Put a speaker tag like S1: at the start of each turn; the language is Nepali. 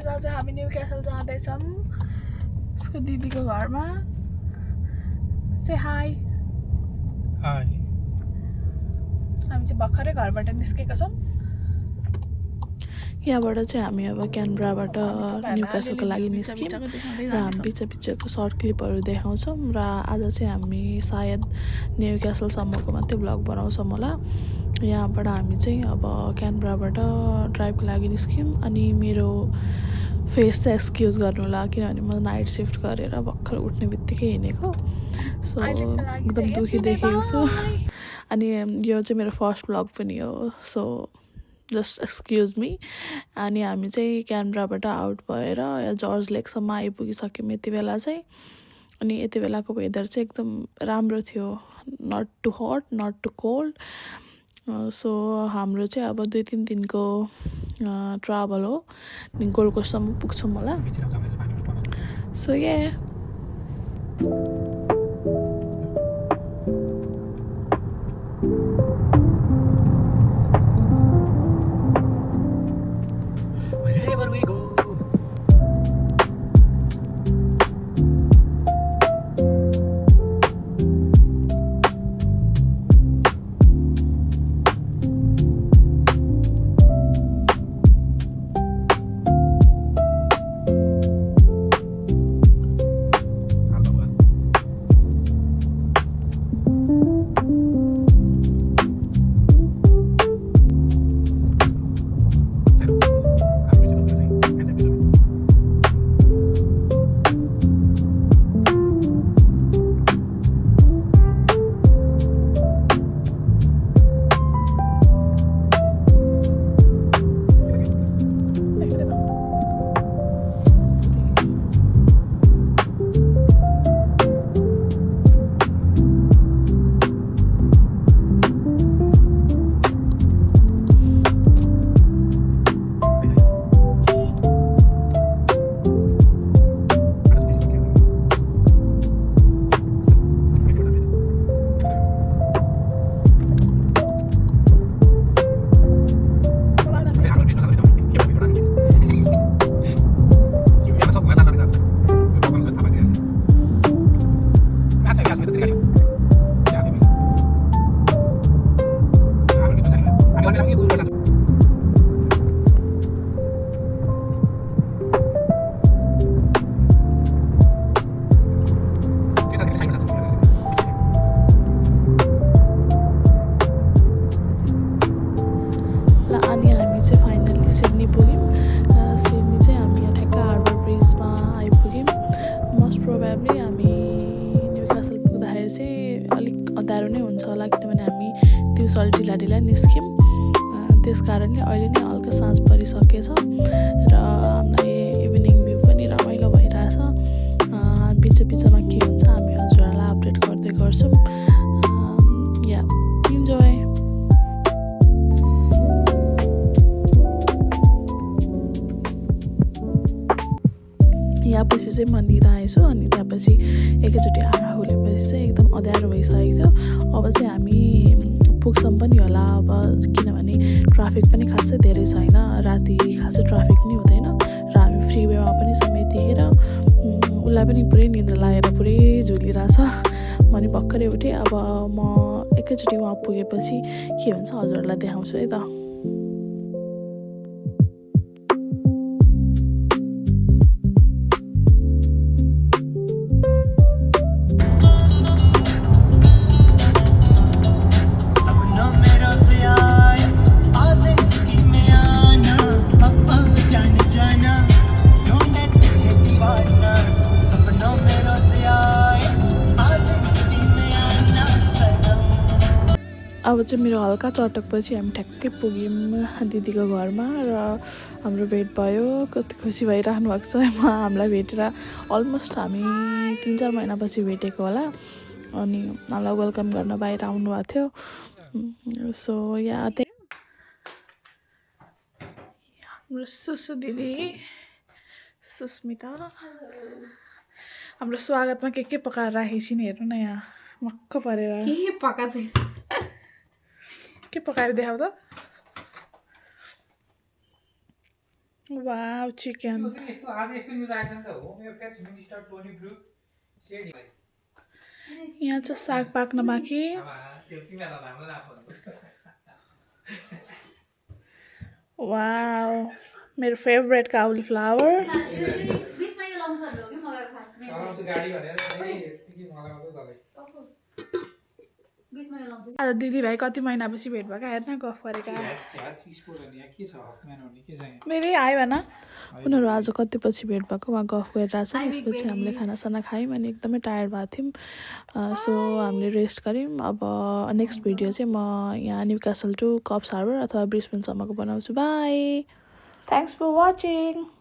S1: आज हामी न्यू क्यासल जाँदैछौँ उसको दिदीको घरमा से हाई
S2: हाई
S1: हामी चाहिँ भर्खरै घरबाट निस्केका छौँ
S3: यहाँबाट चाहिँ हामी अब क्यानब्राबाट न्यू क्यासलको लागि निस्क्यौँ र हामी बिचको सर्ट क्लिपहरू देखाउँछौँ र आज चाहिँ हामी सायद न्यू क्यासलसम्मको मात्रै भ्लग बनाउँछौँ होला यहाँबाट हामी चाहिँ अब क्यानब्राबाट ड्राइभको लागि निस्क्यौँ अनि मेरो फेस चाहिँ एक्सक्युज गर्नु होला किनभने म नाइट सिफ्ट गरेर भर्खर उठ्ने बित्तिकै हिँडेको सो एकदम दुखी देखेको छु अनि यो चाहिँ मेरो फर्स्ट भ्लग पनि हो सो जस्ट एक्सक्युज मी अनि हामी चाहिँ क्यानब्राबाट आउट भएर जर्ज लेकसम्म आइपुगिसक्यौँ यति बेला चाहिँ अनि यति बेलाको वेदर चाहिँ एकदम राम्रो थियो not too hot not too cold so हाम्रो चाहिँ अब 2-3 दिनको ट्राभल हो गोल्ड कोस्टसम्म पुग्छौँ होला so yeah
S2: wherever we go.
S3: ढिला निस्क्यौँ त्यस कारणले अहिले नै हल्का साँझ परिसकेछ र हामीलाई इभिनिङ भ्यू पनि रमाइलो भइरहेछ बिचमा के हुन्छ हामी हजुरहरूलाई अपडेट गर्दै गर्छौँ या इन्जोय यहाँ पछि चाहिँ म निदा आएछु अनि त्यहाँपछि एकैचोटि आँखा खुलेपछि चाहिँ एकदम अँध्यारो भइसकेको थियो अब चाहिँ हामी पुग्छौँ पनि होला अब किनभने ट्राफिक पनि खासै धेरै छैन राति खासै ट्राफिक पनि हुँदैन र हामी फ्रीवेमा पनि छौँ यतिखेर उसलाई पनि पुरै निद्रा लागेर पुरै झुलिरहेछ म नि भर्खरै उठेँ अब म एकैचोटि वहाँ पुगेपछि के हुन्छ हजुरहरूलाई देखाउँछु है त अब चाहिँ मेरो हल्का चटकपछि हामी ठ्याक्कै पुग्यौँ दिदीको घरमा र हाम्रो भेट भयो कति खुसी भइराख्नु भएको छ हामीलाई भेटेर अलमोस्ट हामी 3-4 महिनापछि भेटेको होला अनि हामीलाई वेलकम गर्न बाहिर आउनु भएको थियो सो या हाम्रो सुसु दिदी सुस्मिता हाम्रो स्वागतमा के पकाएर राखेछि नि हेर्नु न यहाँ मक्क परेर
S4: के पकाछ
S3: के पकाएर देखाउ त
S1: वाउ चिकन
S2: आज यस्तो न्युज आएको छ नि त home affairs minister Tony Burke said
S1: यहाँ चाहिँ साग पाक्न बाँकी
S2: त्यो तिमीहरूलाई राम्रो लाग्छ
S1: वाउ मेरो फेभरेट काउली फ्लावर
S2: गाडी भनेर
S1: आज दिदीभाइ कति महिनापछि भेट भएको हेर्न गफ गरेका मेरै आयो भन
S3: उनीहरू आज कति पछि भेट भएको उहाँ गफ गरिरहेछ त्यसपछि हामीले खानासाना खायौँ अनि एकदमै टायर्ड भएको थियौँ सो हामीले रेस्ट गऱ्यौँ अब नेक्स्ट भिडियो चाहिँ म यहाँ न्युक्यासल टु कप्स हार्बर अथवा ब्रिस्बेनसम्मको बनाउँछु बाई
S1: थ्याङ्क्स फर वाचिङ